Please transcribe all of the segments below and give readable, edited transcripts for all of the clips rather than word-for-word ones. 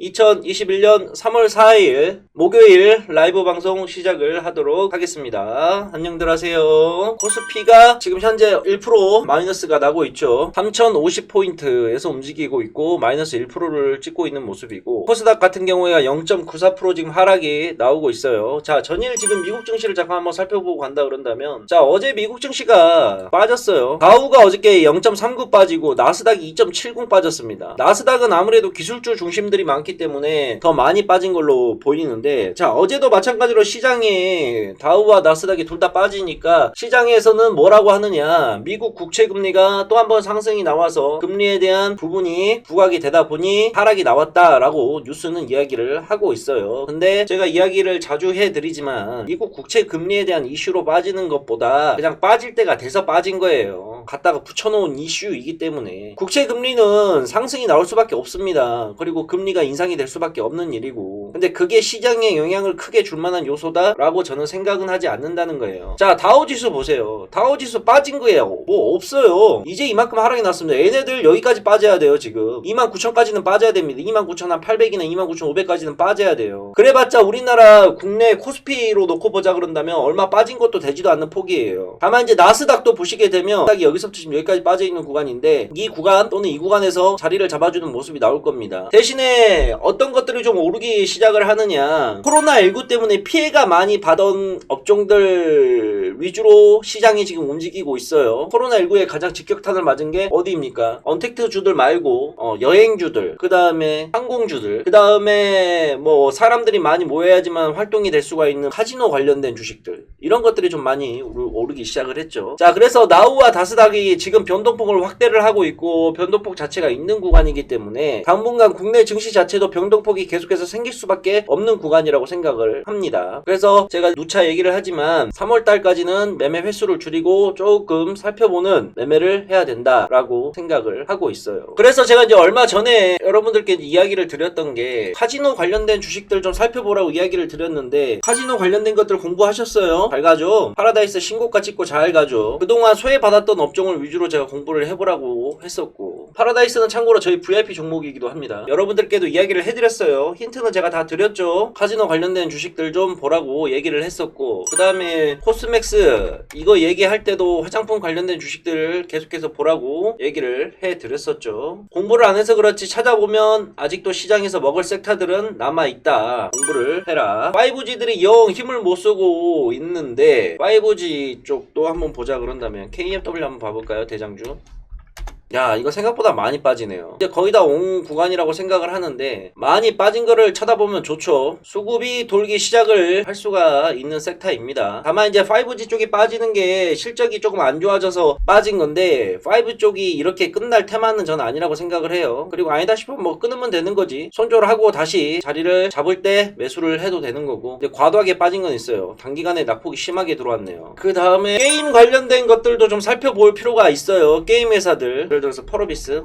2021년 3월 4일 목요일 라이브 방송 시작을 하도록 하겠습니다. 안녕들 하세요. 코스피가 지금 현재 1% 마이너스가 나고 있죠. 3050포인트에서 움직이고 있고 마이너스 1%를 찍고 있는 모습이고, 코스닥 같은 경우에가 0.94% 지금 하락이 나오고 있어요. 자, 전일 지금 미국 증시를 잠깐 한번 살펴보고 간다 그런다면, 자, 어제 미국 증시가 빠졌어요. 다우가 어저께 0.39 빠지고 나스닥이 2.70 빠졌습니다. 나스닥은 아무래도 기술주 중심들이 많기 때문에 더 많이 빠진 걸로 보이는데, 자, 어제도 마찬가지로 시장에 다우와 나스닥이 둘 다 빠지니까 시장에서는 뭐라고 하느냐, 미국 국채 금리가 또 한 번 상승이 나와서 금리에 대한 부분이 부각이 되다 보니 하락이 나왔다라고 뉴스는 이야기를 하고 있어요. 근데 제가 이야기를 자주 해드리지만 미국 국채 금리에 대한 이슈로 빠지는 것보다 그냥 빠질 때가 돼서 빠진 거예요. 갖다가 붙여놓은 이슈이기 때문에 국채 금리는 상승이 나올 수밖에 없습니다. 그리고 금리가 인상이 될 수밖에 없는 일이고, 근데 그게 시장에 영향을 크게 줄 만한 요소다라고 저는 생각은 하지 않는다는 거예요. 자, 다우지수 보세요. 다우지수 빠진 거예요. 뭐 없어요. 이제 이만큼 하락이 났습니다. 얘네들 여기까지 빠져야 돼요. 지금 29,000까지는 빠져야 됩니다. 29,800이나 29,500까지는 빠져야 돼요. 그래봤자 우리나라 국내 코스피로 놓고 보자 그런다면 얼마 빠진 것도 되지도 않는 폭이에요. 다만 이제 나스닥도 보시게 되면 나스닥이 여기서부터 지금 여기까지 빠져있는 구간인데, 이 구간 또는 이 구간에서 자리를 잡아주는 모습이 나올 겁니다. 대신에 어떤 것들이 좀 오르기 시작을 하느냐, 코로나19 때문에 피해가 많이 받은 업종들 위주로 시장이 지금 움직이고 있어요. 코로나19에 가장 직격탄을 맞은 게 어디입니까? 언택트주들 말고 여행주들, 그 다음에 항공주들, 그 다음에 뭐 사람들이 많이 모여야지만 활동이 될 수가 있는 카지노 관련된 주식들, 이런 것들이 좀 많이 오르기 시작을 했죠. 자, 그래서 나우와 다스닥이 지금 변동폭을 확대를 하고 있고 변동폭 자체가 있는 구간이기 때문에 당분간 국내 증시 자체도 변동폭이 계속해서 생길 수밖에 없는 구간이라고 생각을 합니다. 그래서 제가 누차 얘기를 하지만 3월달까지는 매매 횟수를 줄이고 조금 살펴보는 매매를 해야 된다라고 생각을 하고 있어요. 그래서 제가 이제 얼마 전에 여러분들께 이야기를 드렸던 게, 카지노 관련된 주식들 좀 살펴보라고 이야기를 드렸는데, 카지노 관련된 것들 공부하셨어요? 잘 가죠? 파라다이스 신고가 찍고 잘 가죠? 그동안 소외받았던 업종을 위주로 제가 공부를 해보라고 했었고, 파라다이스는 참고로 저희 VIP 종목이기도 합니다. 여러분들께도 이야기를 해드렸어요. 힌트는 제가 다 드렸죠. 카지노 관련된 주식들 좀 보라고 얘기를 했었고, 그 다음에 코스맥스 이거 얘기할 때도 화장품 관련된 주식들을 계속해서 보라고 얘기를 해드렸었죠. 공부를 안 해서 그렇지 찾아보면 아직도 시장에서 먹을 섹터들은 남아있다. 공부를 해라. 5G들이 영 힘을 못 쓰고 있는데 5G 쪽도 한번 보자 그런다면 KMW 한번 봐볼까요? 대장주. 야, 이거 생각보다 많이 빠지네요. 이제 거의 다 온 구간이라고 생각을 하는데, 많이 빠진 거를 쳐다보면 좋죠. 수급이 돌기 시작을 할 수가 있는 섹터입니다. 다만 이제 5G 쪽이 빠지는 게 실적이 조금 안 좋아져서 빠진 건데, 5 쪽이 이렇게 끝날 테마는 저는 아니라고 생각을 해요. 그리고 아니다 싶으면 뭐 끊으면 되는 거지. 손절을 하고 다시 자리를 잡을 때 매수를 해도 되는 거고. 이제 과도하게 빠진 건 있어요. 단기간에 낙폭이 심하게 들어왔네요. 그 다음에 게임 관련된 것들도 좀 살펴볼 필요가 있어요. 게임 회사들, 예를 들어서 펄어비스,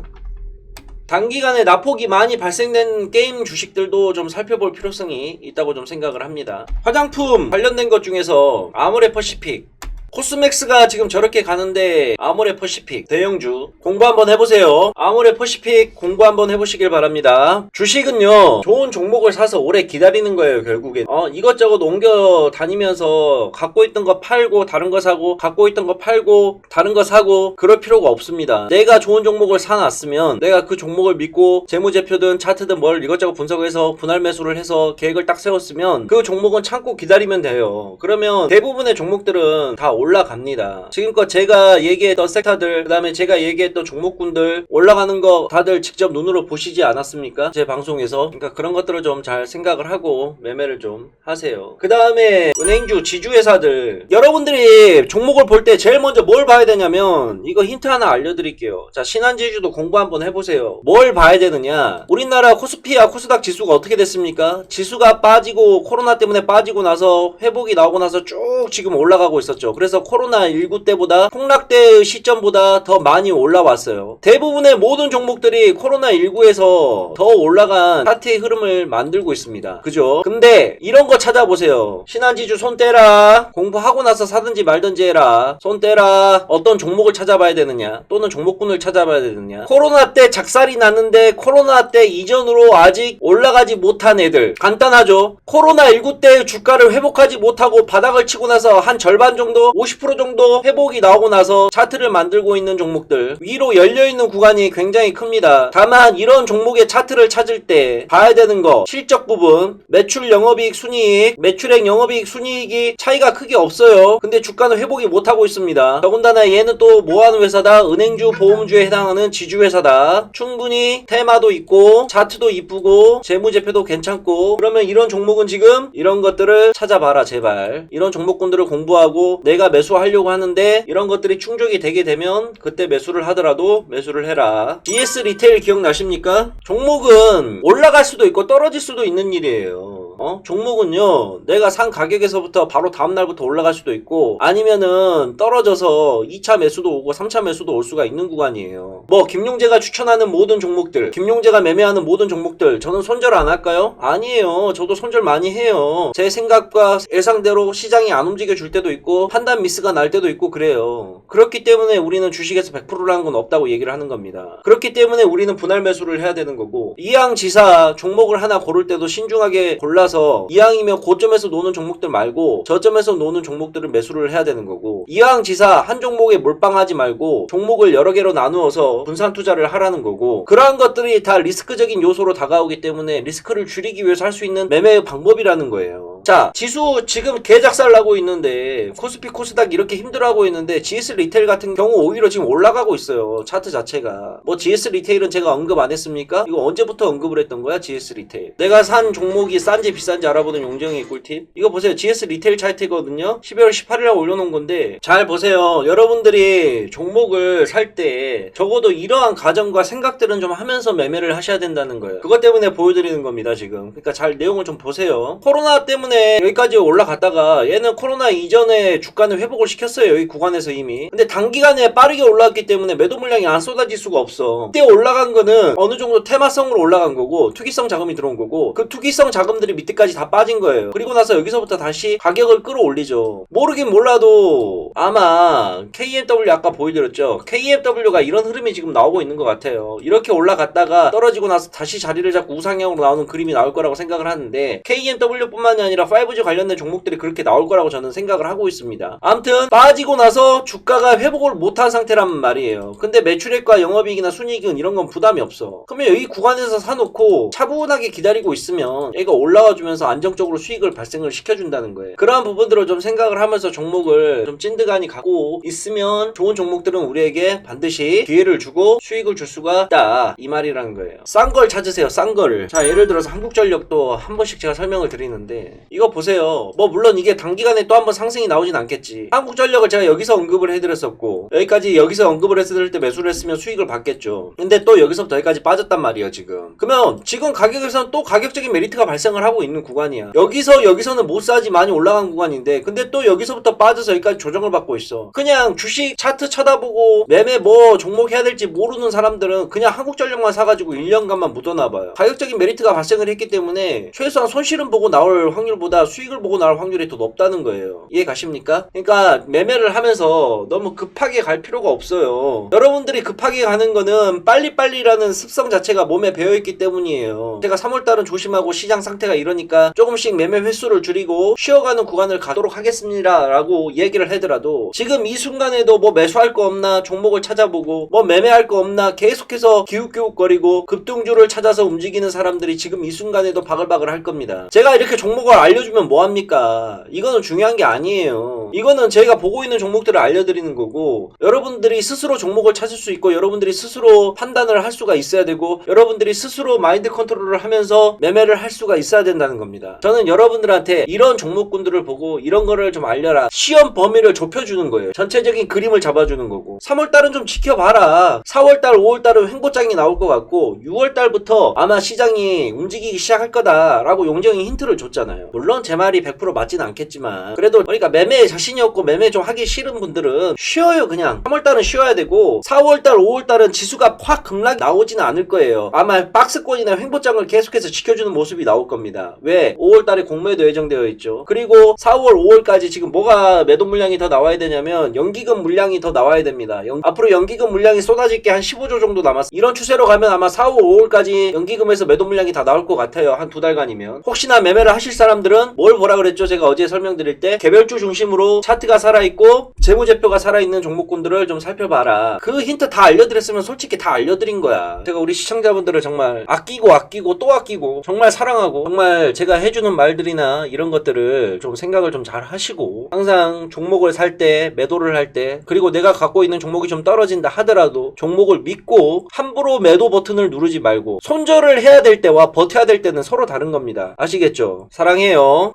단기간에 낙폭이 많이 발생된 게임 주식들도 좀 살펴볼 필요성이 있다고 좀 생각을 합니다. 화장품 관련된 것 중에서 아모레퍼시픽, 코스맥스가 지금 저렇게 가는데 아모레퍼시픽 대형주 공부 한번 해보세요. 아모레퍼시픽 공부 한번 해보시길 바랍니다. 주식은요, 좋은 종목을 사서 오래 기다리는 거예요. 결국엔 이것저것 옮겨 다니면서 갖고 있던 거 팔고 다른 거 사고, 갖고 있던 거 팔고 다른 거 사고, 그럴 필요가 없습니다. 내가 좋은 종목을 사놨으면 내가 그 종목을 믿고 재무제표든 차트든 뭘 이것저것 분석해서 분할 매수를 해서 계획을 딱 세웠으면 그 종목은 참고 기다리면 돼요. 그러면 대부분의 종목들은 다 올라갑니다. 지금껏 제가 얘기했던 섹터들, 그 다음에 제가 얘기했던 종목군들 올라가는 거 다들 직접 눈으로 보시지 않았습니까? 제 방송에서. 그러니까 그런 것들을 좀 잘 생각을 하고 매매를 좀 하세요. 그 다음에 은행주, 지주회사들, 여러분들이 종목을 볼 때 제일 먼저 뭘 봐야 되냐면, 이거 힌트 하나 알려드릴게요. 자, 신한지주도 공부 한번 해보세요. 뭘 봐야 되느냐, 우리나라 코스피와 코스닥 지수가 어떻게 됐습니까? 지수가 빠지고 코로나 때문에 빠지고 나서 회복이 나오고 나서 쭉 지금 올라가고 있었죠. 그래서 종목들에서 코로나19 때보다 폭락대의 시점보다 더 많이 올라왔어요. 대부분의 모든 종목들이 코로나19에서 더 올라간 차트의 흐름을 만들고 있습니다. 그죠? 근데 이런 거 찾아보세요. 신한지주 손 떼라. 공부하고 나서 사든지 말든지 해라. 손 떼라. 어떤 종목을 찾아봐야 되느냐, 또는 종목군을 찾아봐야 되느냐. 코로나 때 작살이 났는데 코로나 때 이전으로 아직 올라가지 못한 애들, 간단하죠. 코로나19 때 주가를 회복하지 못하고 바닥을 치고 나서 한 절반 정도, 50% 정도 회복이 나오고 나서 차트를 만들고 있는 종목들, 위로 열려있는 구간이 굉장히 큽니다. 다만 이런 종목의 차트를 찾을 때 봐야 되는 거, 실적 부분, 매출 영업이익 순이익, 매출액 영업이익 순이익이 차이가 크게 없어요. 근데 주가는 회복이 못하고 있습니다. 더군다나 얘는 또 뭐하는 회사다? 은행주, 보험주에 해당하는 지주회사다. 충분히 테마도 있고 차트도 이쁘고 재무제표도 괜찮고. 그러면 이런 종목은 지금 이런 것들을 찾아봐라 제발. 이런 종목군들을 공부하고 내가 매수하려고 하는데 이런 것들이 충족이 되게 되면 그때 매수를 하더라도 매수를 해라. DS 리테일 기억나십니까? 종목은 올라갈 수도 있고 떨어질 수도 있는 일이에요. 종목은요, 내가 산 가격에서부터 바로 다음날부터 올라갈 수도 있고, 아니면은 떨어져서 2차 매수도 오고 3차 매수도 올 수가 있는 구간이에요. 뭐 김용재가 추천하는 모든 종목들, 김용재가 매매하는 모든 종목들 저는 손절 안 할까요? 아니에요. 저도 손절 많이 해요. 제 생각과 예상대로 시장이 안 움직여 줄 때도 있고 판단 미스가 날 때도 있고 그래요. 그렇기 때문에 우리는 주식에서 100%라는 건 없다고 얘기를 하는 겁니다. 그렇기 때문에 우리는 분할 매수를 해야 되는 거고, 이항지사 종목을 하나 고를 때도 신중하게 골라서 이항이면 고점에서 노는 종목들 말고 저점에서 노는 종목들을 매수를 해야 되는 거고, 이항지사 한 종목에 몰빵하지 말고 종목을 여러 개로 나누어서 분산 투자를 하라는 거고, 그러한 것들이 다 리스크적인 요소로 다가오기 때문에 리스크를 줄이기 위해서 할 수 있는 매매의 방법이라는 거예요. 자, 지수 지금 개작살 나고 있는데, 코스피 코스닥 이렇게 힘들어하고 있는데 GS 리테일 같은 경우 오히려 지금 올라가고 있어요. 차트 자체가. 뭐 GS 리테일은 제가 언급 안 했습니까? 이거 언제부터 언급을 했던 거야? GS 리테일. 내가 산 종목이 싼지 비싼지 알아보는 용정의 꿀팁. 이거 보세요. GS 리테일 차트거든요. 12월 18일에 올려놓은 건데 잘 보세요. 여러분들이 종목을 살 때 적어도 이러한 가정과 생각들은 좀 하면서 매매를 하셔야 된다는 거예요. 그것 때문에 보여드리는 겁니다 지금. 그러니까 잘 내용을 좀 보세요. 코로나 때문에 여기까지 올라갔다가 얘는 코로나 이전에 주가는 회복을 시켰어요. 여기 구간에서 이미. 근데 단기간에 빠르게 올라왔기 때문에 매도 물량이 안 쏟아질 수가 없어. 그때 올라간 거는 어느 정도 테마성으로 올라간 거고 투기성 자금이 들어온 거고, 그 투기성 자금들이 밑에까지 다 빠진 거예요. 그리고 나서 여기서부터 다시 가격을 끌어올리죠. 모르긴 몰라도 아마 KMW 아까 보여드렸죠. KMW가 이런 흐름이 지금 나오고 있는 것 같아요. 이렇게 올라갔다가 떨어지고 나서 다시 자리를 잡고 우상향으로 나오는 그림이 나올 거라고 생각을 하는데, KMW뿐만이 아니라 5G 관련된 종목들이 그렇게 나올 거라고 저는 생각을 하고 있습니다. 아무튼 빠지고 나서 주가가 회복을 못한 상태란 말이에요. 근데 매출액과 영업이익이나 순이익은 이런 건 부담이 없어. 그러면 여기 구간에서 사놓고 차분하게 기다리고 있으면 얘가 올라와 주면서 안정적으로 수익을 발생을 시켜준다는 거예요. 그러한 부분들을 좀 생각을 하면서 종목을 좀 찐득하니 갖고 있으면 좋은 종목들은 우리에게 반드시 기회를 주고 수익을 줄 수가 있다, 이 말이라는 거예요. 싼 걸 찾으세요. 싼 거를. 자, 예를 들어서 한국전력도 한 번씩 제가 설명을 드리는데 이거 보세요. 뭐 물론 이게 단기간에 또 한 번 상승이 나오진 않겠지. 한국전력을 제가 여기서 언급을 해드렸었고 여기까지 여기서 언급을 했을 때 매수를 했으면 수익을 받겠죠. 근데 또 여기서부터 여기까지 빠졌단 말이에요 지금. 그러면 지금 가격에서는 또 가격적인 메리트가 발생을 하고 있는 구간이야. 여기서는 못 사지, 많이 올라간 구간인데, 근데 또 여기서부터 빠져서 여기까지 조정을 받고 있어. 그냥 주식 차트 쳐다보고 매매 뭐 종목 해야 될지 모르는 사람들은 그냥 한국전력만 사가지고 1년간만 묻어놔봐요. 가격적인 메리트가 발생을 했기 때문에 최소한 손실은 보고 나올 확률보다 수익을 보고 나올 확률이 더 높다는 거예요. 이해 가십니까? 그러니까 매매를 하면서 너무 급하게 갈 필요가 없어요. 여러분들이 급하게 가는 거는 빨리빨리라는 습성 자체가 몸에 배어있기 때문이에요. 제가 3월달은 조심하고 시장 상태가 이러니까 조금씩 매매 횟수를 줄이고 쉬어가는 구간을 가도록 하겠습니다 라고 얘기를 하더라도, 지금 이 순간에도 뭐 매수할 거 없나 종목을 찾아보고 뭐 매매할 거 없나 계속해서 기웃기웃거리고 급등주를 찾아서 움직이는 사람들이 지금 이 순간에도 바글바글 할 겁니다. 제가 이렇게 종목을 알려주면 뭐합니까? 이거는 중요한 게 아니에요. 이거는 제가 보고 있는 종목들을 알려드리는 거고, 여러분들이 스스로 종목을 찾을 수 있고 여러분들이 스스로 판단을 할 수가 있어야 되고 여러분들이 스스로 마인드 컨트롤을 하면서 매매를 할 수가 있어야 된다는 겁니다. 저는 여러분들한테 이런 종목군들을 보고 이런 거를 좀 알려라, 시험 범위를 좁혀주는 거예요. 전체적인 그림을 잡아주는 거고, 3월달은 좀 지켜봐라. 4월달 5월달은 횡보장이 나올 것 같고 6월달부터 아마 시장이 움직이기 시작할 거다 라고 용정이 힌트를 줬잖아요. 물론 제 말이 100% 맞진 않겠지만 그래도 그러니까 매매에 자신이 없고 매매 좀 하기 싫은 분들은 쉬어요. 그냥 3월달은 쉬어야 되고 4월달 5월달은 지수가 확 급락 나오지는 않을 거예요. 아마 박스권이나 횡보장을 계속해서 지켜주는 모습이 나올 겁니다. 왜? 5월달에 공매도 예정되어 있죠. 그리고 4월 5월까지 지금 뭐가 매도 물량이 더 나와야 되냐면 연기금 물량이 더 나와야 됩니다. 앞으로 연기금 물량이 쏟아질 게 한 15조 정도 남았어. 이런 추세로 가면 아마 4월 5월까지 연기금에서 매도 물량이 다 나올 것 같아요. 한 2달간이면. 혹시나 매매를 하실 사람들은 뭘 보라 그랬죠? 제가 어제 설명드릴 때 개별주 중심으로 차트가 살아있고 재무제표가 살아있는 종목군들을 좀 살펴봐라. 그 힌트 다 알려드렸으면 솔직히 다 알려드린 거야. 제가 우리 시청자분들을 정말 아끼고 또 아끼고 정말 사랑하고 정말 제가 해주는 말들이나 이런 것들을 좀 생각을 좀 잘 하시고 항상 종목을 살 때 매도를 할 때 그리고 내가 갖고 있는 종목이 좀 떨어진다 하더라도 종목을 믿고 함부로 매도 버튼을 누르지 말고 손절을 해야 될 때와 버텨야 될 때는 서로 다른 겁니다. 아시겠죠? 사랑해요.